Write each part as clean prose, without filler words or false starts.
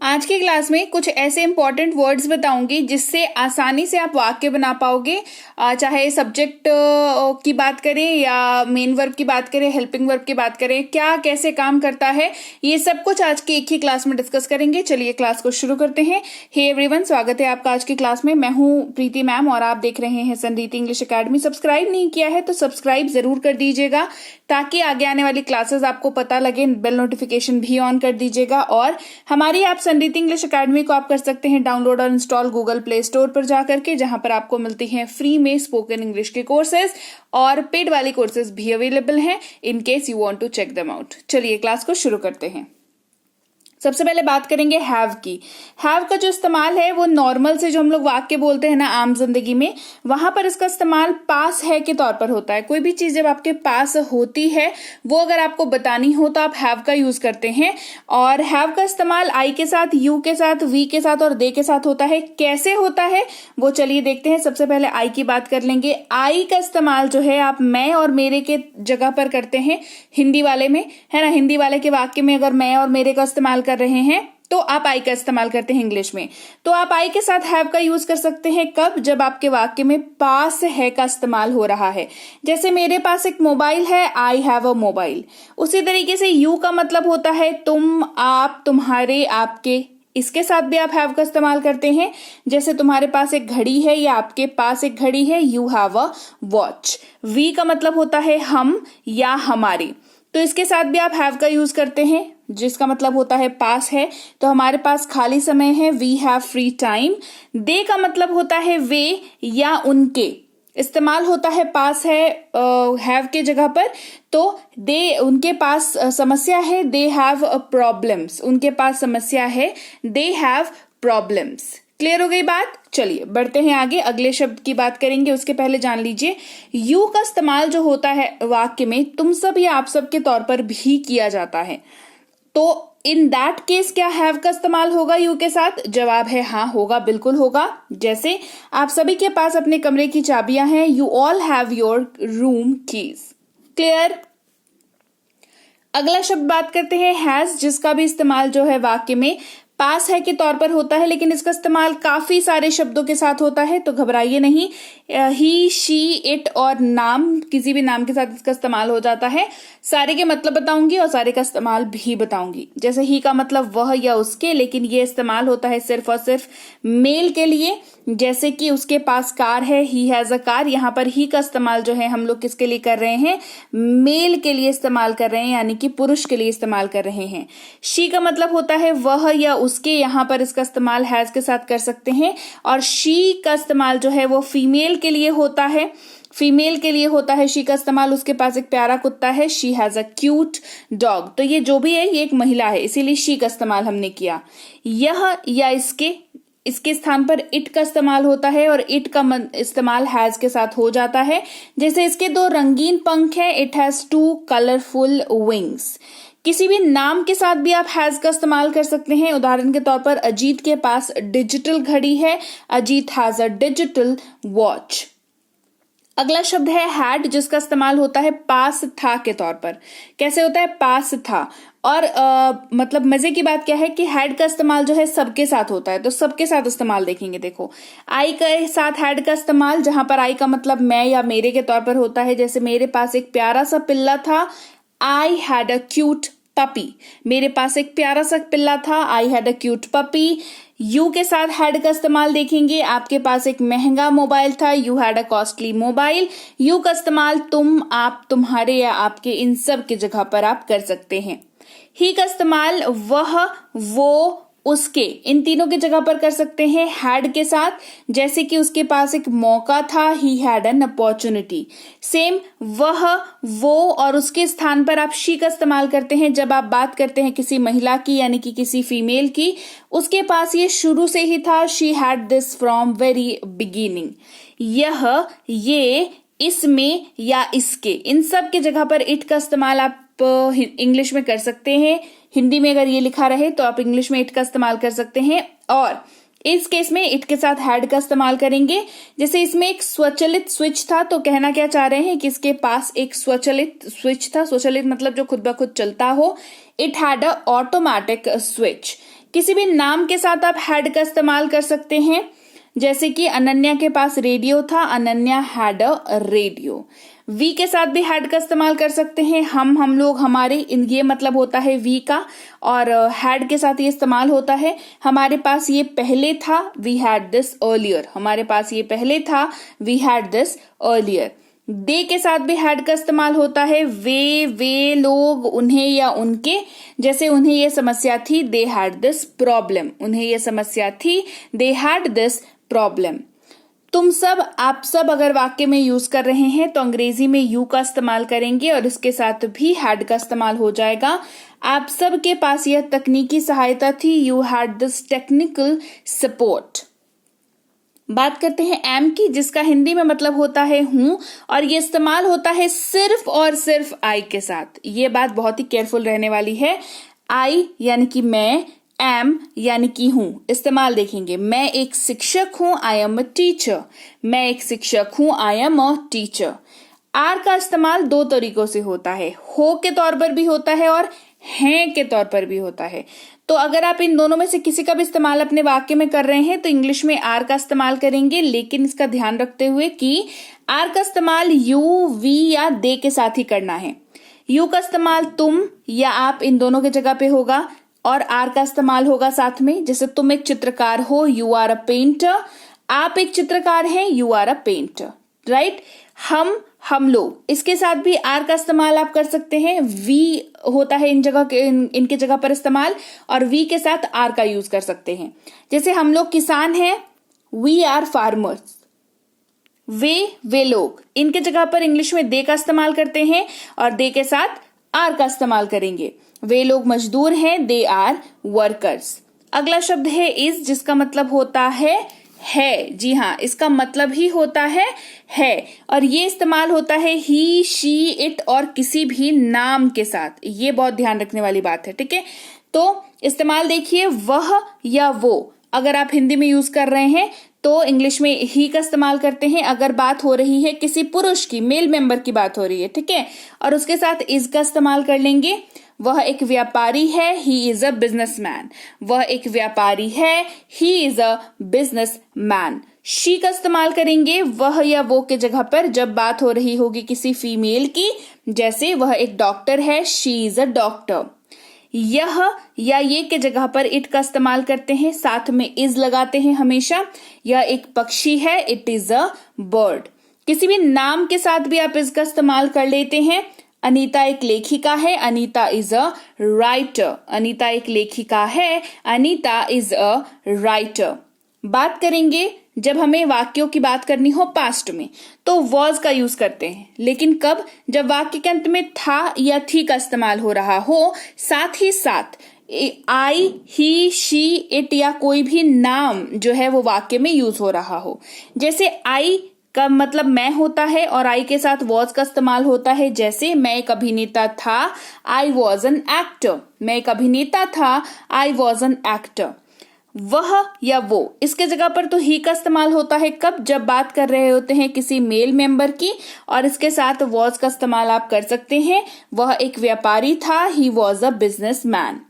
आज की क्लास में कुछ ऐसे इंपॉर्टेंट वर्ड्स बताऊंगी जिससे आसानी से आप वाक्य बना पाओगे। चाहे सब्जेक्ट की बात करें या मेन वर्ब की बात करें, हेल्पिंग वर्ब की बात करें, क्या कैसे काम करता है, ये सब कुछ आज की एक ही क्लास में डिस्कस करेंगे। चलिए क्लास को शुरू करते हैं। हे एवरीवन, स्वागत है आपका आज की क्लास में। मैं हूं प्रीति मैम और आप देख रहे हैं संरीति इंग्लिश एकेडमी। सब्सक्राइब नहीं किया है तो सब्सक्राइब जरूर कर दीजिएगा ताकि आगे आने वाली क्लासेस आपको पता लगे। बेल नोटिफिकेशन भी ऑन कर दीजिएगा। और हमारी आप संरीति इंग्लिश एकेडमी को आप कर सकते हैं डाउनलोड और इंस्टॉल गूगल प्ले स्टोर पर जाकर के, जहां पर आपको मिलती हैं फ्री में स्पोकन इंग्लिश के कोर्सेज और पेड वाली कोर्सेज भी अवेलेबल हैं in case you want to check them out. चलिए क्लास को शुरू करते हैं। सबसे पहले बात करेंगे हैव की। हैव का जो इस्तेमाल है वो नॉर्मल से जो हम लोग वाक्य बोलते हैं ना आम जिंदगी में, वहां पर इसका इस्तेमाल पास है के तौर पर होता है। कोई भी चीज जब आपके पास होती है वो अगर आपको बतानी हो तो आप हैव का यूज करते हैं। और हैव का इस्तेमाल आई के साथ, यू के साथ, वी के साथ और दे के साथ होता है। कैसे होता है वो चलिए देखते हैं। सबसे पहले आई की बात कर लेंगे। आई का इस्तेमाल जो है आप मैं और मेरे के जगह पर करते हैं हिंदी वाले में, है ना। हिंदी वाले के वाक्य में अगर मैं और मेरे का इस्तेमाल कर रहे हैं तो आप आई का इस्तेमाल करते हैं इंग्लिश में। तो आप आई के साथ हैव का यूज कर सकते हैं कब? जब आपके वाक्य में पास है का इस्तेमाल हो रहा है। जैसे मेरे पास एक मोबाइल है, आई हैव अ मोबाइल। उसी तरीके से यू का मतलब होता है तुम, आप, तुम्हारे, आपके। इसके साथ भी आप हैव का इस्तेमाल करते हैं। जैसे तुम्हारे पास एक घड़ी है या आपके पास एक घड़ी है, you have a watch. V का मतलब होता है हम या हमारे, तो इसके साथ भी आप हैव का यूज करते हैं जिसका मतलब होता है पास है। तो हमारे पास खाली समय है, वी हैव फ्री टाइम। दे का मतलब होता है वे या उनके, इस्तेमाल होता है पास है हैव के जगह पर। तो दे, उनके पास समस्या है, दे हैव प्रॉब्लम्स। उनके पास समस्या है, दे हैव प्रॉब्लम्स। क्लियर हो गई बात? चलिए बढ़ते हैं आगे, अगले शब्द की बात करेंगे। उसके पहले जान लीजिए यू का इस्तेमाल जो होता है वाक्य में तुम सब या आप सब के तौर पर भी किया जाता है। तो इन दैट केस क्या हैव का इस्तेमाल होगा यू के साथ? जवाब है हाँ, होगा, बिल्कुल होगा। जैसे आप सभी के पास अपने कमरे की चाबियां हैं, you all have your room keys. Clear? अगला शब्द बात करते हैं हैज, जिसका भी इस्तेमाल जो है वाक्य में पास है के तौर पर होता है, लेकिन इसका इस्तेमाल काफी सारे शब्दों के साथ होता है, तो घबराइए नहीं। ही, शी, इट और नाम, किसी भी नाम के साथ इसका इस्तेमाल हो जाता है। सारे के मतलब बताऊंगी और सारे का इस्तेमाल भी बताऊंगी। जैसे ही का मतलब वह या उसके, लेकिन ये इस्तेमाल होता है सिर्फ और सिर्फ मेल के लिए। जैसे कि उसके पास कार है, ही हैज अ कार। यहाँ पर ही का इस्तेमाल जो है हम लोग किसके लिए कर रहे हैं? मेल के लिए इस्तेमाल कर रहे हैं, यानी कि पुरुष के लिए इस्तेमाल कर रहे हैं। शी का मतलब होता है वह या उसके, यहाँ पर इसका इस्तेमाल हैज के साथ कर सकते हैं। और शी का इस्तेमाल जो है वो फीमेल के लिए होता है, फीमेल के लिए होता है शी का इस्तेमाल। उसके पास एक प्यारा कुत्ता है, she has a cute dog. तो ये जो भी है ये एक महिला है, इसीलिए शी का इस्तेमाल हमने किया। यह या इसके स्थान पर इट का इस्तेमाल होता है और इट का इस्तेमाल हैज के साथ हो जाता है। जैसे इसके दो रंगीन पंख है, it has two colourful wings. किसी भी नाम के साथ भी आप हैज का इस्तेमाल कर सकते हैं। उदाहरण के तौर पर अजीत के पास डिजिटल घड़ी है, Ajit has a digital watch. अगला शब्द है हैड, जिसका इस्तेमाल होता है पास था के तौर पर। कैसे होता है? पास था। और मतलब मजे की बात क्या है कि हैड का इस्तेमाल जो है सबके साथ होता है, तो सबके साथ इस्तेमाल देखेंगे। देखो आई के साथ हैड का इस्तेमाल, जहां पर आई का मतलब मैं या मेरे के तौर पर होता है। जैसे मेरे पास एक प्यारा सा पिल्ला था, I had a cute puppy. मेरे पास एक प्यारा सा पिल्ला था, I had a cute puppy. You के साथ हैड का इस्तेमाल देखेंगे, आपके पास एक महंगा मोबाइल था, you had a costly mobile. You का इस्तेमाल तुम, आप, तुम्हारे या आपके, इन सब की जगह पर आप कर सकते हैं। ही का इस्तेमाल वह, वो, उसके, इन तीनों की जगह पर कर सकते हैं हैड के साथ। जैसे कि उसके पास एक मौका था, he had an opportunity. Same वह, वो और उसके स्थान पर आप शी का इस्तेमाल करते हैं जब आप बात करते हैं किसी महिला की, यानी कि किसी फीमेल की। उसके पास ये शुरू से ही था, she had this from very beginning. यह, ये, इसमें या इसके, इन सब की जगह पर इट का इस्तेमाल आप इंग्लिश में कर सकते हैं। हिंदी में अगर ये लिखा रहे तो आप इंग्लिश में इट का इस्तेमाल कर सकते हैं। और इस केस में इट के साथ हैड का इस्तेमाल करेंगे। जैसे इसमें एक स्वचालित स्विच था, तो कहना क्या चाह रहे हैं कि इसके पास एक स्वचालित स्विच था। स्वचालित मतलब जो खुद ब खुद चलता हो। It had a automatic switch. किसी भी नाम के साथ आप हैड का इस्तेमाल कर सकते हैं, जैसे कि अनन्या के पास रेडियो था, Ananya had a radio. V के साथ भी हैड का इस्तेमाल कर सकते हैं, हम लोग, हमारे, ये मतलब होता है वी का। और हैड के साथ ये इस्तेमाल होता है हमारे पास ये पहले था, वी हैड दिस अर्लियर, हमारे पास ये पहले था, वी हैड दिस अर्लियर। दे के साथ भी हैड का इस्तेमाल होता है, वे लोग, उन्हें या उनके, जैसे उन्हें ये समस्या थी, दे हैड दिस प्रॉब्लम, उन्हें ये समस्या थी, दे हैड दिस प्रॉब्लम। तुम सब, आप सब अगर वाक्य में यूज कर रहे हैं तो अंग्रेजी में यू का इस्तेमाल करेंगे और इसके साथ भी हैड का इस्तेमाल हो जाएगा। आप सब के पास यह तकनीकी सहायता थी, you had this technical support. बात करते हैं एम की, जिसका हिंदी में मतलब होता है हूं, और ये इस्तेमाल होता है सिर्फ और सिर्फ आई के साथ। ये बात बहुत ही केयरफुल रहने वाली है। आई यानी कि मैं, एम यानी कि हूं, इस्तेमाल देखेंगे। मैं एक शिक्षक हूं, आई एम अ टीचर, मैं एक शिक्षक हूं, I am a teacher. R का इस्तेमाल दो तरीकों से होता है, हो के तौर पर भी होता है और हैं के तौर पर भी होता है। तो अगर आप इन दोनों में से किसी का भी इस्तेमाल अपने वाक्य में कर रहे हैं तो इंग्लिश में आर का इस्तेमाल करेंगे, लेकिन इसका ध्यान रखते हुए कि आर का इस्तेमाल यू, वी या दे के साथ ही करना है। यू का इस्तेमाल तुम या आप, इन दोनों की जगह पे होगा, और आर का इस्तेमाल होगा साथ में। जैसे तुम एक चित्रकार हो, यू आर अ पेंटर, आप एक चित्रकार हैं, you are a painter, right. हम लोग, इसके साथ भी आर का इस्तेमाल आप कर सकते हैं। वी होता है इनके जगह पर इस्तेमाल, और वी के साथ आर का यूज कर सकते हैं। जैसे हम लोग किसान हैं, वी आर फार्मर्स। वे लोग, इनके जगह पर इंग्लिश में दे का इस्तेमाल करते हैं और दे के साथ आर का इस्तेमाल करेंगे। वे लोग मजदूर हैं, दे आर वर्कर्स। अगला शब्द है इज, जिसका मतलब होता है जी हाँ, इसका मतलब ही होता है, और ये इस्तेमाल होता है ही, शी, इट और किसी भी नाम के साथ। ये बहुत ध्यान रखने वाली बात है, ठीक है। तो इस्तेमाल देखिए, वह या वो, अगर आप हिंदी में यूज कर रहे हैं तो इंग्लिश में ही का इस्तेमाल करते हैं। अगर बात हो रही है किसी पुरुष की, मेल मेंबर की बात हो रही है, ठीक है, और उसके साथ इज का इस्तेमाल कर लेंगे। वह एक व्यापारी है, ही इज अ बिजनेसमैन, वह एक व्यापारी है, he is a businessman. She का इस्तेमाल करेंगे वह या वो के जगह पर जब बात हो रही होगी किसी फीमेल की, जैसे वह एक डॉक्टर है, शी इज अ डॉक्टर। यह या ये के जगह पर इट का इस्तेमाल करते हैं, साथ में इज लगाते हैं हमेशा। यह एक पक्षी है, इट इज अ बर्ड। किसी भी नाम के साथ भी आप इसका इस्तेमाल कर लेते हैं। अनीता एक लेखिका है, Anita is a writer, Anita एक लेखिका है, अनीता इज अ राइटर। बात करेंगे जब हमें वाक्यों की बात करनी हो पास्ट में तो वॉज का यूज करते हैं, लेकिन कब, जब वाक्य के अंत में था या थी का इस्तेमाल हो रहा हो, साथ ही साथ आई, ही, शी, इट या कोई भी नाम जो है वो वाक्य में यूज हो रहा हो। जैसे आई का मतलब मैं होता है और आई के साथ वॉज का इस्तेमाल होता है, जैसे मैं एक अभिनेता था, आई वॉज एन एक्टर, मैं एक अभिनेता था, आई वॉज एन एक्टर। वह या वो, इसके जगह पर तो ही का इस्तेमाल होता है कब, जब बात कर रहे होते हैं किसी मेल मेंबर की, और इसके साथ वॉज का इस्तेमाल आप कर सकते हैं। वह एक व्यापारी था, ही वॉज अ बिजनेसमैन।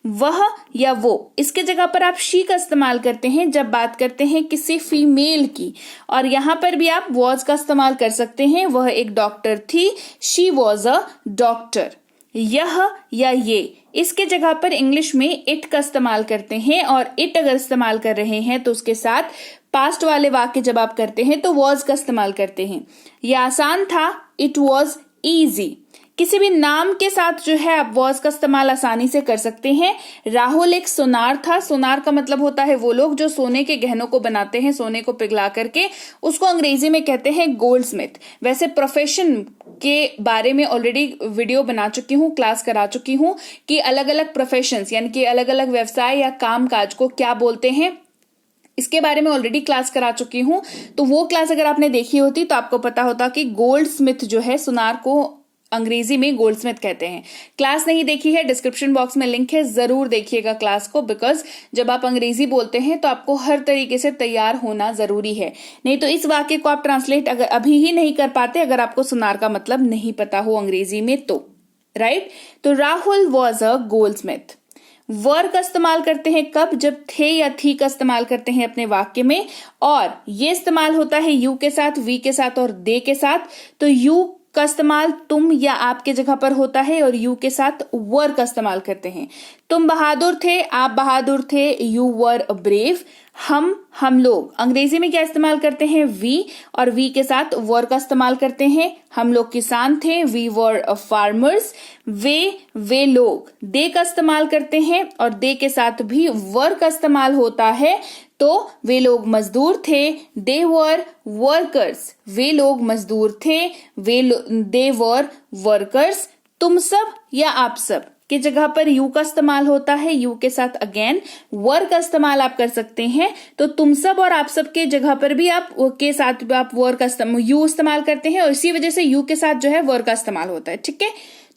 वह या वो, इसके जगह पर आप शी का इस्तेमाल करते हैं जब बात करते हैं किसी फीमेल की, और यहां पर भी आप वॉज का इस्तेमाल कर सकते हैं। वह एक डॉक्टर थी, शी वॉज अ डॉक्टर। यह या ये, इसके जगह पर इंग्लिश में इट का इस्तेमाल करते हैं, और इट अगर इस्तेमाल कर रहे हैं तो उसके साथ पास्ट वाले वाक्य जब आप करते हैं तो वॉज का इस्तेमाल करते हैं। यह आसान था, इट वॉज इजी। किसी भी नाम के साथ जो है आप वॉज का इस्तेमाल आसानी से कर सकते हैं। राहुल एक सोनार था, सोनार का मतलब होता है वो लोग जो सोने के गहनों को बनाते हैं, सोने को पिघला करके, उसको अंग्रेजी में कहते हैं गोल्ड स्मिथ। वैसे प्रोफेशन के बारे में ऑलरेडी वीडियो बना चुकी हूँ, क्लास करा चुकी हूँ कि अलग अलग प्रोफेशंस यानी कि अलग अलग व्यवसाय या काम काज को क्या बोलते हैं, इसके बारे में ऑलरेडी क्लास करा चुकी हूँ। तो वो क्लास अगर आपने देखी होती तो आपको पता होता कि गोल्ड स्मिथ जो है, सुनार को अंग्रेजी में गोल्ड स्मिथ कहते हैं। क्लास नहीं देखी है, डिस्क्रिप्शन बॉक्स में लिंक है, जरूर देखिएगा क्लास को, बिकॉज जब आप अंग्रेजी बोलते हैं तो आपको हर तरीके से तैयार होना जरूरी है। नहीं तो इस वाक्य को आप ट्रांसलेट अगर अभी ही नहीं कर पाते, अगर आपको सुनार का मतलब नहीं पता हो अंग्रेजी में तो, राइट। तो Rahul was a goldsmith. वर का इस्तेमाल करते हैं कब, जब थे या थी का इस्तेमाल करते हैं अपने वाक्य में, और ये इस्तेमाल होता है यू के साथ, वी के साथ और दे के साथ। तो यू का इस्तेमाल तुम या आपके जगह पर होता है और यू के साथ वर का इस्तेमाल करते हैं। तुम बहादुर थे, आप बहादुर थे, यू वर ब्रेव। हम लोग अंग्रेजी में क्या इस्तेमाल करते हैं, वी, और वी के साथ वर का इस्तेमाल करते हैं। हम लोग किसान थे, वी वर फार्मर्स। वे लोग दे का इस्तेमाल करते हैं और दे के साथ भी वर का इस्तेमाल होता है। तो वे लोग मजदूर थे, दे वर वर्कर्स। वे लोग मजदूर थे, दे वर वर्कर्स। तुम सब या आप सब की जगह पर यू का इस्तेमाल होता है, यू के साथ अगेन वर का इस्तेमाल आप कर सकते हैं। तो तुम सब और आप सब के जगह पर भी आप के साथ आप वर का यू इस्तेमाल करते हैं और इसी वजह से यू के साथ जो है वर का इस्तेमाल होता है। ठीक है,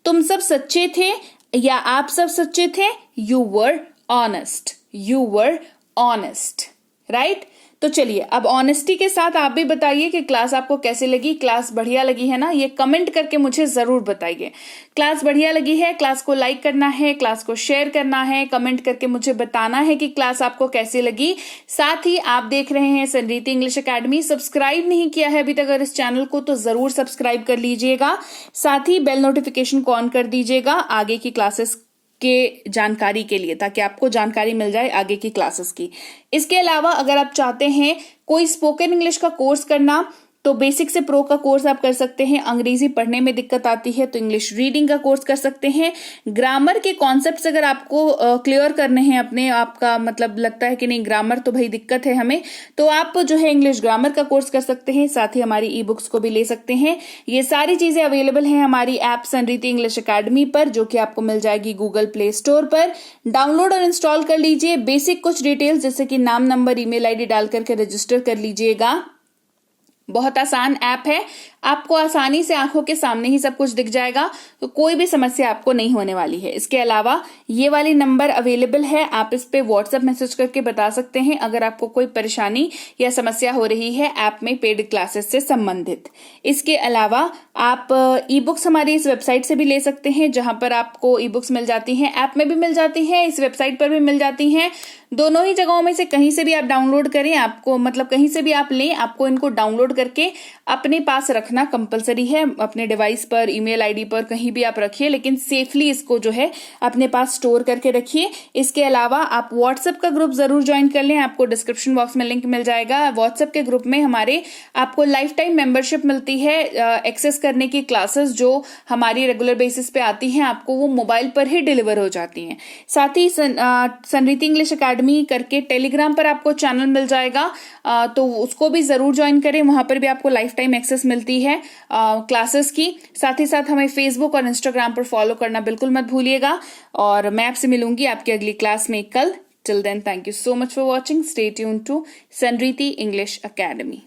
तुम सब सच्चे थे या आप सब सच्चे थे, you were honest, you were honest, right. तो चलिए अब ऑनेस्टी के साथ आप भी बताइए कि क्लास आपको कैसे लगी। क्लास बढ़िया लगी है ना, ये कमेंट करके मुझे जरूर बताइए। क्लास बढ़िया लगी है, क्लास को लाइक करना है, क्लास को शेयर करना है, कमेंट करके मुझे बताना है कि क्लास आपको कैसे लगी। साथ ही आप देख रहे हैं संरीति इंग्लिश एकेडमी, सब्सक्राइब नहीं किया है अभी तक अगर इस चैनल को तो जरूर सब्सक्राइब कर लीजिएगा। साथ ही बेल नोटिफिकेशन को ऑन कर दीजिएगा आगे की क्लासेस के जानकारी के लिए, ताकि आपको जानकारी मिल जाए आगे की क्लासेस की। इसके अलावा अगर आप चाहते हैं कोई स्पोकन इंग्लिश का कोर्स करना तो बेसिक से प्रो का कोर्स आप कर सकते हैं। अंग्रेजी पढ़ने में दिक्कत आती है तो इंग्लिश रीडिंग का कोर्स कर सकते हैं। ग्रामर के कॉन्सेप्ट्स अगर आपको क्लियर करने हैं अपने, आपका मतलब लगता है कि नहीं ग्रामर तो भाई दिक्कत है हमें, तो आप जो है इंग्लिश ग्रामर का कोर्स कर सकते हैं। साथ ही हमारी ई बुक्स को भी ले सकते हैं। ये सारी चीजें अवेलेबल हैं हमारी ऐप संरीति इंग्लिश एकेडमी पर, जो कि आपको मिल जाएगी गूगल प्ले स्टोर पर। डाउनलोड और इंस्टॉल कर लीजिए। बेसिक कुछ डिटेल्स जैसे कि नाम, नंबर, ईमेल आईडी डाल करके रजिस्टर कर लीजिएगा। बहुत आसान ऐप है, आपको आसानी से आंखों के सामने ही सब कुछ दिख जाएगा, तो कोई भी समस्या आपको नहीं होने वाली है। इसके अलावा ये वाली नंबर अवेलेबल है, आप इस पे व्हाट्सएप मैसेज करके बता सकते हैं अगर आपको कोई परेशानी या समस्या हो रही है ऐप में पेड क्लासेस से संबंधित। इसके अलावा आप ई बुक्स हमारी इस वेबसाइट से भी ले सकते हैं, जहां पर आपको ई बुक्स मिल जाती हैं, ऐप में भी मिल जाती हैं, इस वेबसाइट पर भी मिल जाती हैं। दोनों ही जगहों में से कहीं से भी आप डाउनलोड करें, आपको मतलब कहीं से भी आप लें, आपको इनको डाउनलोड करके अपने पास रखना कंपलसरी है। अपने डिवाइस पर, ईमेल आईडी पर, कहीं भी आप रखिए, लेकिन सेफली इसको जो है अपने पास स्टोर करके रखिए। इसके अलावा आप व्हाट्सएप का ग्रुप जरूर ज्वाइन कर लें, आपको डिस्क्रिप्शन बॉक्स में लिंक मिल जाएगा। व्हाट्सएप के ग्रुप में हमारे आपको लाइफ टाइम मेंबरशिप मिलती है, एक्सेस करने की क्लासेस जो हमारी रेगुलर बेसिस पे आती हैं, आपको वो मोबाइल पर ही डिलीवर हो जाती हैं। साथ ही संरीति इंग्लिश एकेडमी करके टेलीग्राम पर आपको चैनल मिल जाएगा, तो उसको भी जरूर ज्वाइन करें, वहां पर भी आपको लाइफ टाइम एक्सेस मिलती है क्लासेस की। साथ ही साथ हमें फेसबुक और इंस्टाग्राम पर फॉलो करना बिल्कुल मत भूलिएगा। और मैं आपसे मिलूंगी आपकी अगली क्लास में कल। Till then, thank you so much for watching. Stay tuned to Sanriti English academy.